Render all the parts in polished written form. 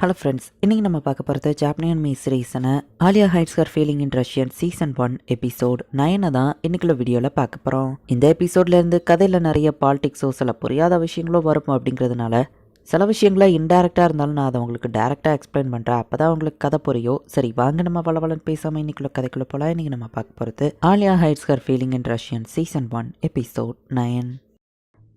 Hello friends, இன்றைக்கி நம்ம பார்க்க போகிறது ஜாப்பனியன் மீ சீரீஸான Alya hides her feeling in Russian season 1 episode 9 தான் இன்னைக்குள்ள வீடியோவில் பார்க்க போகிறோம். இந்த எபிசோட்லேருந்து கதையில் நிறைய பாலிடிக்ஸோ சில புரியாத விஷயங்களோ வரும் அப்படிங்கிறதுனால சில விஷயங்கள இன்டெரக்டாக இருந்தாலும் நான் அதை உங்களுக்கு டேரெக்டாக எக்ஸ்பிளைன் பண்ணுறேன். அப்போ தான் உங்களுக்கு கதை புரியும். சரி வாங்க நம்ம வளவலன்னு பேசாமல் இன்னைக்குள்ள கதைக்குள்ளே போகலாம். இன்றைக்கி நம்ம பார்க்க போகிறது Aliya hides her feeling in Russian season 1 episode 9.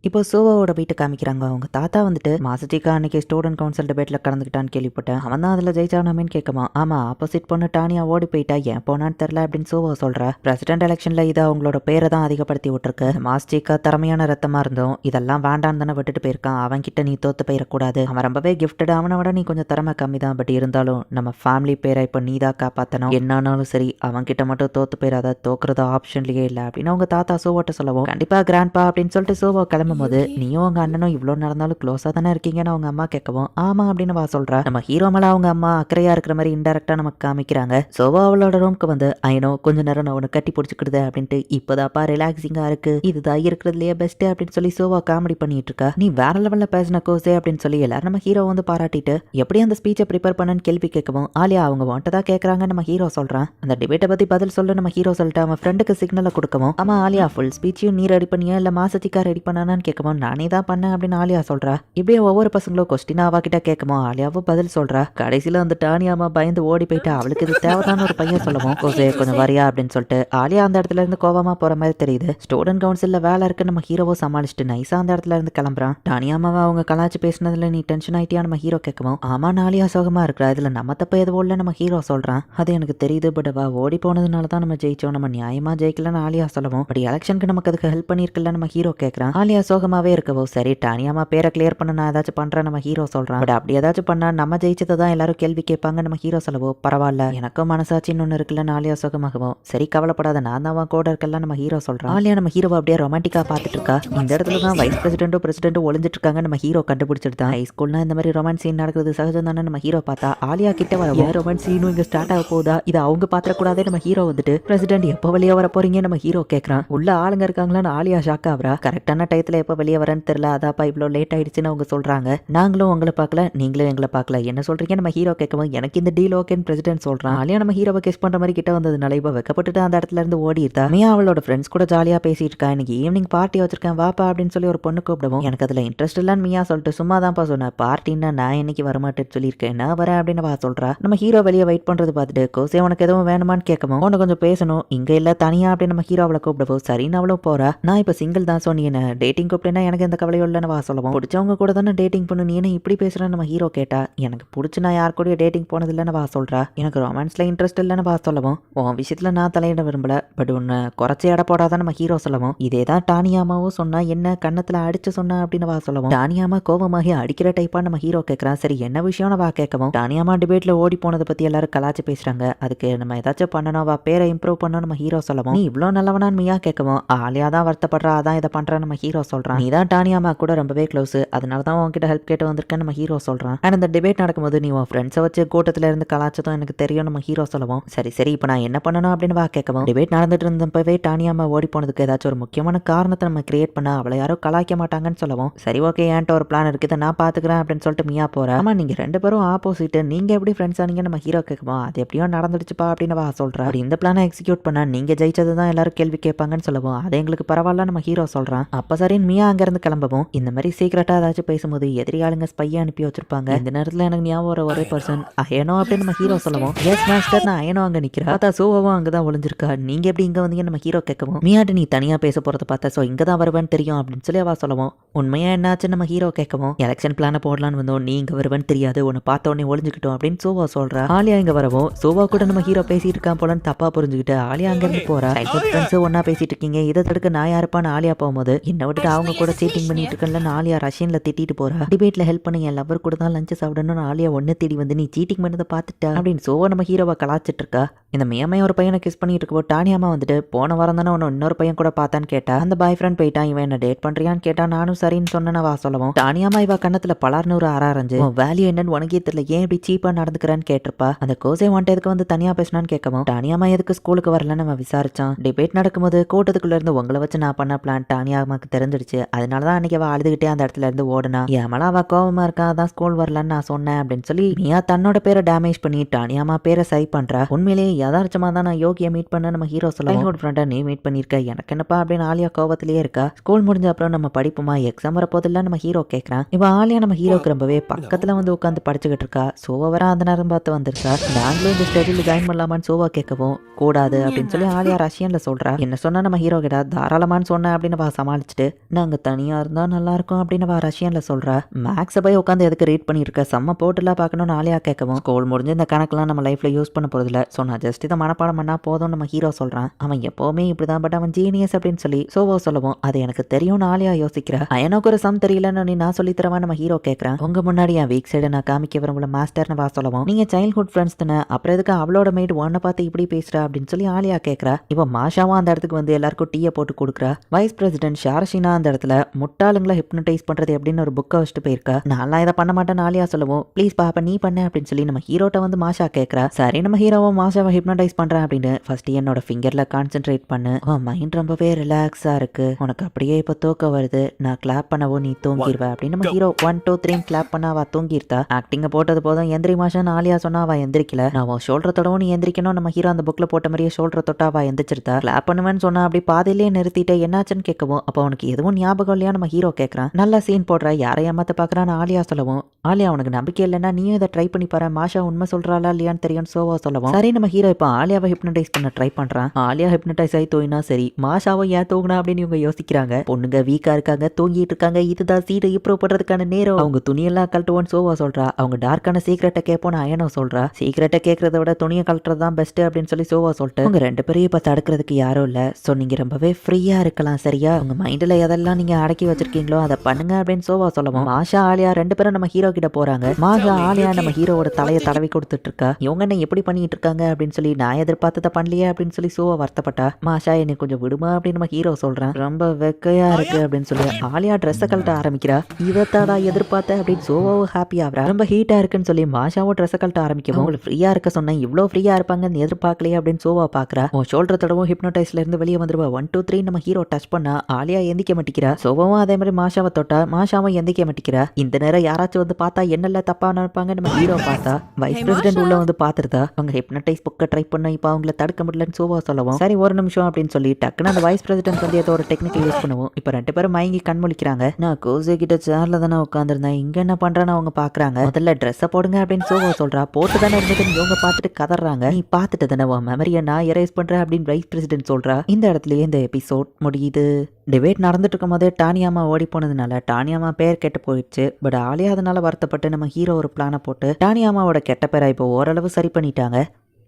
இப்போ சோவாவோட வீட்டை காமிக்கிறாங்க. அவங்க தாத்தா வந்துட்டு மாசச்சிக்கா அன்னைக்கு ஸ்டூடெண்ட் கவுன்சில் டிபேட்ல கலந்துக்கிட்டான்னு கேள்விப்பட்டேன். அவன் தான் அதில் ஜெயிச்சானாமேன்னு கேட்கமா. ஆமா, ஆப்போசிட் பொண்ணு டானியா ஓடி போயிட்டா, ஏன் போனான்னு தெரியல அப்படின்னு சோவா சொல்ற. பிரசிடென்ட் எலெக்ஷன்ல இது அவங்களோட பேரை தான் அதிகப்படுத்தி விட்டுருக்கு. மாசச்சிக்கா திறமையான ரத்தமா இருந்தோம், இதெல்லாம் வேண்டான்னு தானே விட்டுட்டு போயிருக்கான். அவன் கிட்ட நீ தோத்து போயிடக்கூடாது. அவன் ரொம்பவே கிஃப்டட். அவனை விட நீ கொஞ்சம் திறமை கம்மி தான். பட் இருந்தாலும் நம்ம ஃபேமிலி பேரை இப்போ நீ தான் காப்பாற்றணும். என்னானாலும் சரி அவன் கிட்ட மட்டும் தோத்து போயிடாத. தோக்குறது ஆப்ஷன்லயே இல்லை அப்படின்னு அவங்க தாத்தா சோவாட்ட சொல்லவும், கண்டிப்பா கிராண்ட்பா அப்படின்னு சொல்லிட்டு சோவா கிளம்பும் போது, நீயும் அவங்க அண்ணனும் இவ்வளோ நடந்தாலும் க்ளோஸா தானே இருக்கீங்கன்னு அவங்க அம்மா கேட்கவும், ஆமா அப்படின்னு வா சொல்றா. நம்ம ஹீரோ மேல அவங்க அம்மா அக்கறையா இருக்கிற மாதிரி இன்டெரக்டா நமக்கு காமிக்கிறாங்க. சோவா அவளோட ரூம்க்கு வந்து, ஐனோ கொஞ்ச நேரம் நான் உன்னை கட்டி பிடிச்சிக்கிடுது அப்படின்ட்டு, இப்போதாப்பா ரிலாக்ஸிங்கா இருக்கு, இதுதான் இருக்கிறதுலயே பெஸ்ட் அப்படின்னு சொல்லி சோவா காமெடி பண்ணிட்டு இருக்கா. நீ வேற லெவல்ல பேசின கோசே அப்படின்னு சொல்லி எல்லாரும் நம்ம ஹீரோ வந்து பாராட்டிட்டு எப்படி அந்த ஸ்பீச்சை ப்ரிப்பேர் பண்ணன்னு கேள்வி கேட்கவும், ஆலியா அவங்க வாண்ட்டதா கேட்கறாங்க நம்ம ஹீரோ சொல்றான். அந்த டிபேட்டை பத்தி பதில் சொல்ல நம்ம ஹீரோ சொல்லிட்டு அவன் ஃப்ரெண்டுக்கு சிக்னலை கொடுக்கவும், ஆமா ஆலியா ஃபுல் ஸ்பீச்சையும் நீ ரெடி பண்ணியா இல்ல மாசத்திக்கா ரெடி பண்ணானான்னு கேட்கவும், நானே தான் பண்ணேன் அப்படின்னு ஆலியா சொல்றா. இப்படியே ஒவ்வொரு பசங்களும் கொஸ்டினா அவ கிட்ட கேட்கமோ ஆலியாவும் பதில் சொல்றா. கடைசியில அந்த டானியாமா பயந்து ஓடி போயிட்டு அவளுக்கு இது தேவைதான ஒரு பையன் சொல்லவும், கோசே கொஞ்சம் வரியா அப்படின்னு சொல்லிட்டு ஆலியா அந்த இடத்துல இருந்து கோவமா போற மாதிரி தெரியுது. ஸ்டூடெண்ட் கவுன்சில்ல வேலை இருக்கு நம்ம ஹீரோவை சமாளிச்சுட்டு நைஸா அந்த இடத்துல இருந்து கிளம்புறான். டானியாமாவை அவங்க கலாச்சு பேசினதுல நீ டென்ஷன் ஆயிட்டியா நம்ம ஹீரோ கேட்கவும், ஆமா ஆலியா சோகமா இருக்கிறா, இதுல நம்ம தப்ப எதுவும் இல்லை நம்ம ஹீரோ சொல்றான். அது எனக்கு தெரியுது, பட் அவ ஓடி போனதுனால தான் நம்ம ஜெயிச்சோம், நம்ம நியாயமா ஜெயிக்கலன்னு ஆலியா சொல்லவும், பட் எலெக்ஷனுக்கு நமக்கு அதுக்கு ஹெல்ப் பண்ணிருக்கல நம்ம ஹீரோ கேட்கறான். ஆலியா சோகமாவே இருக்கவோ, சரி டானியாமா பேரை கிளியர் பண்ண நான் ஏதாச்சும் பண்றேன் நம்ம ஹீரோ சொல்றான். பட் அப்படி ஏதாச்சும் பண்ணா நம்ம ஜெயிச்சதை தான் எல்லாரும் கேள்வி கேட்பாங்க நம்ம ஹீரோ சொல்லவோ, பரவாயில்ல எனக்கும் மனசாட்சின்னு ஒன்று இருக்குல்ல ஆலியா சோகமாகவும், சரி கவலைப்படாத நான் தான் கூட இருக்கலாம் நம்ம ஹீரோ சொல்றான். ஆலியா நம்ம ஹீரோவை அப்படியே ரொமான்டிக்கா பார்த்துட்டு இருக்கா. இந்த இடத்துல தான் வைஸ் பிரசிடென்ட்டும் ஒளிஞ்சிட்டு இருக்காங்க. நம்ம ஹீரோ கண்டுபிடிச்சிட்டு தான். ஹை ஸ்கூல்னா இந்த மாதிரி ரொமான்ஸ் சீன் நடக்கிறது சகஜம் தானே. நம்ம ஹீரோ பார்த்தா ஆலியா கிட்ட வர ரொமான்ஸ் சீனும் இங்க ஸ்டார்ட் ஆக போதா, இதை அவங்க பாத்திரக்கூடாதே. நம்ம ஹீரோ வந்துட்டு, பிரசிடென்ட் எப்போ வெளியே வர போறீங்க நம்ம ஹீரோ கேட்கறான். உள்ள ஆளுங்க இருக்காங்களான்னு ஆலியா ஷாக் ஆகுறா. கரெக்டான டயத்துல எப்போ வெளியே வரேன்னு தெரியல, அதாப்பா இவ்வளோ லேட் ஆயிடுச்சுன்னு அவங்க சொல்றாங்க. நாங்களும் உங்களை பார்க்கல, நீங்களும் எங்களை பார்க்கல, என்ன சொல்றீங்க நம்ம ஹீரோ கேட்கவும், எனக்கு இந்த டீல் ஓகேன்னு பிரசிடென்ட் சொல்றான். ஆலியா நம்ம ஹீரோவை கெஸ் பண்ற மாதிரி கிட்ட வந்ததுனால இப்போ வெக்கப்பட்டு அந்த இடத்துல இருந்து ஓடி இருந்தா. மியா அவளோட ஃப்ரெண்ட்ஸ் கூட ஜாலியா பேசிட்டு இருக்கா. இன்னைக்கு ஈவினிங் பார்ட்டி வச்சிருக்கேன் வாப்பா அப்படின்னு சொல்லி ஒரு பொண்ணு கூப்பிடுவோம். எனக்கு அதுல இன்ட்ரெஸ்ட் இல்லன்னு மியா சொல்லிட்டு சும்மா தான்ப்பா சொன்னேன், பார்ட்டின்னா நான் இன்னைக்கு வரமாட்டேன்னு சொல்லியிருக்கேன், நான் வரேன் அப்படின்னு வா சொல்றா. நம்ம ஹீரோ வெளியே வெயிட் பண்றது பார்த்துட்டு, கோசே உனக்கு எதுவும் வேணுமான்னு கேட்கவும், உனக்கு கொஞ்சம் பேசணும் இங்க இல்ல தனியா அப்படின்னு நம்ம ஹீரோ அவளை கூப்பிடுவோம். சரின்னு அவளும் போறா. நான் இப்ப சிங்கிள் தான், சொன்னீங்க என்ன டேட்டிங் கூப்பிட்டேன்னா எனக்கு எந்த கவலையும் இல்லைன்னு வா சொல்லுவோம். பிடிச்சவங்க கூட தானே டேட்டிங் பண்ணு, நீ என்ன இப்படி பேசுறேன்னு நம்ம ஹீரோ கேட்டா, எனக்கு பிடிச்சி நான் யார் கூட டேட்டிங் போனது இல்லைன்னு வா சொல்றா. எனக்கு ரொமான்ஸ்ல இன்ட்ரெஸ்ட் இல்லைன்னு வா சொல்லவும், உன் விஷயத்துல நான் தலையிட விரும்பல, பட் உன்னை குறைச்சி எடை போடாதான் நம்ம ஹீரோ சொல்லவும். இதே தான் டானியாமாவும் சொன்னா, என்ன கண்ணத்துல அடிச்சு சொன்னா அப்படின்னு வா சொல்லவும், டானியாமா கோபமாகி அடிக்கிற டைப்பா நம்ம ஹீரோ கேட்கறான். சரி என்ன விஷயம்னு வா கேட்கவும், டானியாமா டிபேட்ல ஓடி போனதை பத்தி எல்லாரும் கலாச்சு பேசுறாங்க, அதுக்கு நம்ம ஏதாச்சும் பண்ணணும், வா பேரை இம்ப்ரூவ் பண்ணணும் நம்ம ஹீரோ சொல்லவும், நீ இவ்வளோ நல்லவனான்னு மியா கேட்கவும், ஆலியா தான் வருத்தப்படுறா, அதான் இதை பண்றா நம்ம ஹீரோ சொல்றான். நீ தான் டானியாமா கூட ரொம்பவே க்ளோஸ், அதனால தான் உன்கிட்ட ஹெல்ப் கேட்டு வந்திருக்கேன் நம்ம ஹீரோ சொல்றான். அண்ட் இந்த டிபேட் நடக்கும்போது நீ உன் ஃப்ரெண்ட்ஸை வச்சு கூட்டத்துல இருந்து கலாச்சதும் எனக்கு தெரியும் நம்ம ஹீரோ சொல்லவும், சரி சரி இப்போ நான் என்ன பண்ணணும் அப்படின்னு வா கேட்கவும், டிபேட் நடந்துட்டு இருந்தப்பவே டானியாமா ஓடி போனதுக்கு ஏதாச்சும் ஒரு முக்கியமான காரணத்தை நம்ம கிரியேட் பண்ண அவளை யாரும் கலாய்க்க மாட்டாங்கன்னு சொல்லவும், சரி ஓகே என்கிட்ட ஒரு பிளான் இருக்குது நான் பாத்துக்கிறேன் அப்படின்னு சொல்லிட்டு மியா போறா. ஆமா நீங்க ரெண்டு பேரும் ஆப்போசிட், நீங்க எப்படி ஃப்ரெண்ட்ஸ் ஆனீங்க நம்ம ஹீரோ கேட்கவும், அது எப்படியோ நடந்துடுச்சுப்பா அப்படின்னு வா சொல்றா. இந்த பிளானை எக்ஸிக்யூட் பண்ணா நீங்க ஜெயிச்சது தான் எல்லாரும் கேள்வி கேட்பாங்கன்னு சொல்லவும், அது எங்களுக்கு பரவாயில்ல நம்ம ஹீரோ சொல்றான். அப்ப சரின்னு மியா அங்க இருந்து கிளம்பவும், இந்த மாதிரி சீக்கிரட்டா ஏதாச்சும் பேசும்போது எதிரியாளுங்க ஸ்பையை அனுப்பி வச்சிருப்பாங்க. இந்த நேரத்துல எனக்கு ஞாபகம் வர ஒரே பர்சன் அயனோ அப்படின்னு நம்ம ஹீரோ சொல்லவும், எஸ் மாஸ்டர் நான் அயனோ அங்க நிக்கிறா. பார்த்தா சோவாவும் அங்கதான் ஒளிஞ்சிருக்கா. நீங்க எப்படி இங்க வந்தீங்க நம்ம ஹீரோ கேட்கவும், மியாட்டு நீ தனியா பேச போறத பார்த்தா சோ இங்கதான் வருவேன்னு தெரியும் அப்படின்னு சொல்லி அவ சொல்லவும், உண்மையா என்னாச்சு நம்ம ஹீரோ கேட்கவும், எலெக்ஷன் பிளான போடலான்னு வந்தோம், நீ இங்க வருவேன்னு தெரியாது, உன்னை பார்த்த உடனே ஒளிஞ்சுக்கிட்டோம் அப்படின்னு சோவா சொல்றா. ஆலியா இங்க வரவும் சோவா கூட நம்ம ஹீரோ பேசிட்டு இருக்கான் போலன்னு தப்பா புரிஞ்சுக்கிட்டு ஆலியா அங்க இருந்து போறா. ஃப்ரெண்ட்ஸ் ஒன்னா பேசிட்டு இருக்கீங்க, இதை தடுக்க நான் யாருப்பான்னு ஆலியா போகும்போது, என்ன விட்டுட்டு அவங்க கூட சீட்டிங் பண்ணிட்டு இருக்கேன்ல ஆலியா ரஷ்யன்ல திட்டிட்டு போறா. டிபேட்ல ஹெல்ப் பண்ணி என் லவர் கூட தான் லஞ்ச் சாப்பிடணும்னு ஆலியா ஒன்னு தேடி வந்து நீ சீட்டிங் பண்ணதை பார்த்துட்டா அப்படின்னு சோவா நம்ம ஹீரோவை கலாச்சிட்டு இருக்கா. இந்த மியமைய ஒரு பையனை கிஸ் பண்ணிட்டு இருக்கப்போ டானியாமா வந்துட்டு, போன வாரம் தானே உன்னை இன்னொரு பையன் கூட பார்த்தான்னு கேட்டா, அந்த பாய் ஃப்ரெண்ட் போயிட்டான், இவன் என்ன டேட் பண்றியான்னு கேட்டா, நானும் சரின்னு சொன்னேன் வா சொல்லவும், டானியாமா இவ கண்ணத்துல பலார்னு ஒரு அரைஞ்சு, வேல்யூ என்னன்னு உனக்கே தெரியல, ஏன் இப்படி சீப்பா நடந்துக்கிறேன்னு கேட்டிருப்பா. அந்த கோசே வாண்ட எதுக்கு வந்து தனியா பேசினான்னு கேட்கவும், டானியாமா எதுக்கு ஸ்கூலுக்கு வரலன்னு நம்ம விசாரிச்சான். டிபேட் நடக்கும்போது கூட்டத்துக்குள்ள இருந்து உங்களை வச்சு நான் பண்ண பிளான் டானியாமாக்கு தெரிஞ்சிடுச்சு. வந்துருச்சு, அதனாலதான் அன்னைக்கு அவ அழுதுகிட்டே அந்த இடத்துல இருந்து ஓடுனா. என் மேல அவ கோவமா இருக்கா, அதான் ஸ்கூல் வரலன்னு நான் சொன்னேன் அப்படின்னு சொல்லி நீயா தன்னோட பேரை டேமேஜ் பண்ணி டானியாமா பேரை சரி பண்ற. உண்மையிலேயே யதார்த்தமா தான் நான் யோகியை மீட் பண்ண நம்ம ஹீரோ சொல்லுவோம். ஃப்ரெண்டா நீ மீட் பண்ணிருக்க, எனக்கு என்னப்பா அப்படின்னு ஆலியா கோவத்திலேயே இருக்கா. ஸ்கூல் முடிஞ்ச அப்புறம் நம்ம படிப்புமா, எக்ஸாம் வர போதில்ல நம்ம ஹீரோ கேட்கறான். இப்ப ஆலியா நம்ம ஹீரோக்கு ரொம்பவே பக்கத்துல வந்து உட்காந்து படிச்சுக்கிட்டு இருக்கா. சோவா வர அந்த நேரம் பார்த்து வந்துருக்கா. நாங்களும் இந்த ஸ்டடியில் ஜாயின் பண்ணலாமான்னு சோவா கேட்கவும் கூடாது அப்படின்னு சொல்லி ஆலியா ரஷ்யன்ல சொல்றா. என்ன சொன்னா நம்ம ஹீரோ கிட்ட தாராளமான்னு சொன்ன அப்படின்னு வா சமாளிச்சுட்டு நாங்க தனியா இருந்தா நல்லா இருக்கும் அப்படின்னு வா ரஷ்யன்ல சொல்றா. மேக்ஸை போய் உட்காந்து எதுக்கு ரீட் பண்ணிருக்க, செம்ம போட்டுலாம் பார்க்கணும்னு ஆலியா கேட்கவும் ஸ்கூல் முடிஞ்சு இந்த கணக்கெல்லாம் நம்ம லைஃப்ல யூஸ் பண்ண போறதில்ல, ஸோ நான் ஜஸ்ட் இதை மனப்பாடம் பண்ணா போதும் நம்ம ஹீரோ சொல்றான். அவன் எப்பவுமே இப்படிதான், பட் அவன் ஜீனியஸ் அப்படின்னு சொல்லி சோவா சொல்லவும் அது எனக்கு தெரியும்னு ஆலியா யோசிக்கிறா. எனக்கு ஒரு சம் தெரியலன்னு நான் சொல்லி தரவா நம்ம ஹீரோ கேட்கறான். உங்க முன்னாடி என் வீக் சைடு நான் காமிக்க விரும்பல மாஸ்டர்னு வா சொல்லவும் நீங்க சைல்ட்ஹுட் ஃப்ரெண்ட்ஸ் தானே, அப்புறம் எதுக்கு அவளோட மெய்டு ஒன்ன பார்த்து இப்படி பேசுறா அப்படின்னு சொல்லி ஆலியா கேட்கறா. இப்போ மாஷாவும் அந்த இடத்துக்கு வந்து எல்லாருக்கும் டீயை போட்டு கொடுக்குறா. வைஸ் பிரசிடென்ட் ஷாரஷினா அந்த இடத்துல முட்டாளுங்களை ஹிப்னடைஸ் பண்றது எப்படின்னு ஒரு புக்கை வச்சுட்டு போயிருக்கா. நான் இதை பண்ண மாட்டேன்னு ஆலியா சொல்லவும் ப்ளீஸ் பாப்பா நீ பண்ண அப்படின்னு சொல்லி நம்ம ஹீரோட்ட வந்து மாஷா கேட்கறா. சரி நம்ம ஹீரோவும் மாஷாவை ஹிப்னடைஸ் பண்றேன் அப்படின்னு ஃபர்ஸ்ட் என்னோட ஃபிங்கர்ல கான்சென்ட்ரேட் பண்ணு, மைண்ட் ரொம்பவே ரிலாக்ஸா இருக்கு, உனக்கு அப்படியே இப்போ தூக்கம் வருது, நான் கிளாப் பண்ணவும் நீ தூங்கிடுவ அப்படின்னு நம்ம ஹீரோ 1 2 3 கிளாப் பண்ண அவ தூங்கிருத்தா. ஆக்டிங்க போட்டது போதும் எந்திரி மாஷான்னு ஆலியா சொன்னா அவ எந்திரிக்கல. நான் ஷோல்டர் தொடவும் நீ எந்திரிக்கணும், நம்ம ஹீரோ அந்த புக்ல போட்ட மாதிரியே ஷோல்டர் தொட்டா அவ எந்திரிச்சிருத்தா. கிளாப் பண்ணுவேன்னு சொன்னா அப்படி பாதியிலேயே நிறுத்திட்டு என்னாச்சுன்னு கேட்கவும் அப்போ அவனுக்கு எதுவும் ஞாபகம் இல்லையா நம்ம ஹீரோ கேட்கறான். நல்லா சீன் போடுற, யாரை ஏமாத்த பாக்குறான்னு ஆலியா சொல்லவும் ஆலியா உனக்கு நம்பிக்கை இல்லைன்னா நீயும் இதை ட்ரை பண்ணி பாரு, மாஷா உண்மை சொல்றாளா இல்லையான்னு தெரியும் சோவா சொல்லவும் சரி நம்ம ஹீரோ இப்போ ஆலியாவை ஹிப்னடைஸ் பண்ண ட்ரை பண்றான். ஆலியா ஹிப்னடைஸ் ஆகி தூங்கினா சரி, மாஷாவும் ஏன் தூங்கினா அப்படின்னு இவங்க யோசிக்கிறாங்க. பொண்ணுங்க வீக்கா இருக்காங்க, தூங்கிட்டு இருக்காங்க, இதுதான் சீடை இம்ப்ரூவ் பண்றதுக்கான நேரம், அவங்க துணியெல்லாம் கழட்டுவோன்னு சோவா சொல்றா. அவங்க டார்க்கான சீக்கிரட்டை கேட்போன்னு அயனோ சொல்றா. சீக்கிரட்டை கேட்கறத விட துணியை கழட்டுறது தான் பெஸ்ட் அப்படின்னு சொல்லி சோவா சொல்லிட்டு உங்க 2 பேரையும் இப்ப தடுக்கிறதுக்கு யாரும் இல்ல, சோ நீங்க ரொம்பவே ஃப்ரீயா இருக்கலாம் சரியா, உங்க மைண்ட்ல எதெல்லாம் நீங்க அடக்கி வச்சிருக்கீங்களோ அதை பண்ணுங்க அப்படின்னு சோவா சொல்லவும் மாஷா ஆலியா 2 பேரும் நம்ம ஹீரோ கிட்ட போறாங்க. மாஷா ஆலியா நம்ம ஹீரோவோட தலையை தடவி கொடுத்துட்டு இருக்கா. இவங்க என்ன எப்படி பண்ணிட்டு இருக்காங்க அப்படின்னு சொல்லி நான் எதிர்பார்த்ததை பண்ணலையே அப்படின்னு சொல்லி சோவா வருத்தப்பட்டா. மாஷா என்னை கொஞ்சம் விடுமா அப்படின்னு நம்ம ஹீரோ சொல்றான். ரொம்ப வெக்கையா இருக்கு அப்படின்னு சொல்லி ஆலியா ட்ரெஸ்ஸை கழட்ட ஆரம்பிக்கிறா. இவத்தாடா எதிர்பார்த்த அப்படின்னு சோவாவும் ஹாப்பி ஆகுறா. ரொம்ப ஹீட்டா இருக்குன்னு சொல்லி மாஷாவும் ட்ரெஸ்ஸை கழட்ட ஆரம்பிக்கவும் உங்களுக்கு ஃப்ரீயா இருக்க சொன்னேன், இவ்வளவு ஃப்ரீயா இருப்பாங்கன்னு எதிர்பார்க்கலையே அப்படின்னு சோவா பாக்குறா. ஷோல்டர் தடவும் ஹிப்னோடைஸ்ல இருந்து வெளியே வந்துருவா. 1 2 3 நம்ம ஹீரோ டச் பண்ணா ஆலியா எந்திக்க மாட்டிக்கிறா. சோவாவும் அதே மாதிரி மாஷாவை தொட்டா மாஷாவும் எந்திக்க மாட்டிக்கிறா. இந்த நேரம் யாராச்சும் வந்து பார்த்தா என்னெல்ல தப்பா நினைப்பாங்க நம்ம ஹீரோ பார்த்தா வைஸ் பிரசிடென்ட் உள்ள வந்து பார்த்துருதா. அவங்க ஹிப்னடைஸ் புக்கை ட்ரை பண்ண இப்போ அவங்கள தடுக்க முடியலன்னு சோவா சொல்லவும் சரி ஒரு நிமிஷம் அப்படின்னு சொல்லி டக்குன்னு அந்த வைஸ் பிரசிடென்ட் வந்து ஏதோ ஒரு டெக்னிக்கல் யூஸ் பண்ணுவோம். இப்போ 2 பேரும் மயங்கி கண் முழிக்கிறாங்க. நான் கோசே கிட்ட சேர்ல தானே உட்காந்துருந்தேன், இங்க என்ன பண்றேன்னு அவங்க பாக்குறாங்க. முதல்ல ட்ரெஸ்ஸை போடுங்க அப்படின்னு சோவா சொல்றா. போட்டு தானே இருந்ததுன்னு இவங்க பார்த்துட்டு கதறாங்க. நீ பார்த்துட்டு தானே உன் மெமரியை நான் எரேஸ் பண்றேன் அப்படின்னு வைஸ் பிரசிடென்ட் சொல்றா. இந்த இடத்துலயே இந்த எபிசோட் முடியுது. டிபேட் நடந்துட்டு இருக்கும் போதே டானியாமா ஓடி போனதுனால டானியாமா பேர் கெட்டு போயிடுச்சு. பட் ஆலியா அதனால வருத்தப்பட்டு நம்ம ஹீரோ ஒரு பிளானை போட்டு டானியாமாவோட கெட்ட பேரை இப்போ ஓரளவு சரி பண்ணிட்டாங்க.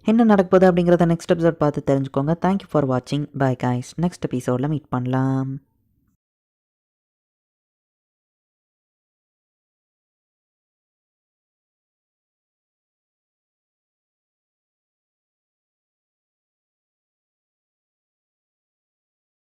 என்ன நடக்க போகுது அப்படிங்கிறத நெக்ஸ்ட் எபிசோட் பார்த்து தெரிஞ்சுக்கோங்க. தேங்க்யூ ஃபார் வாட்சிங். பை கைஸ், நெக்ஸ்ட் எபிசோட்ல மீட் பண்ணலாம்.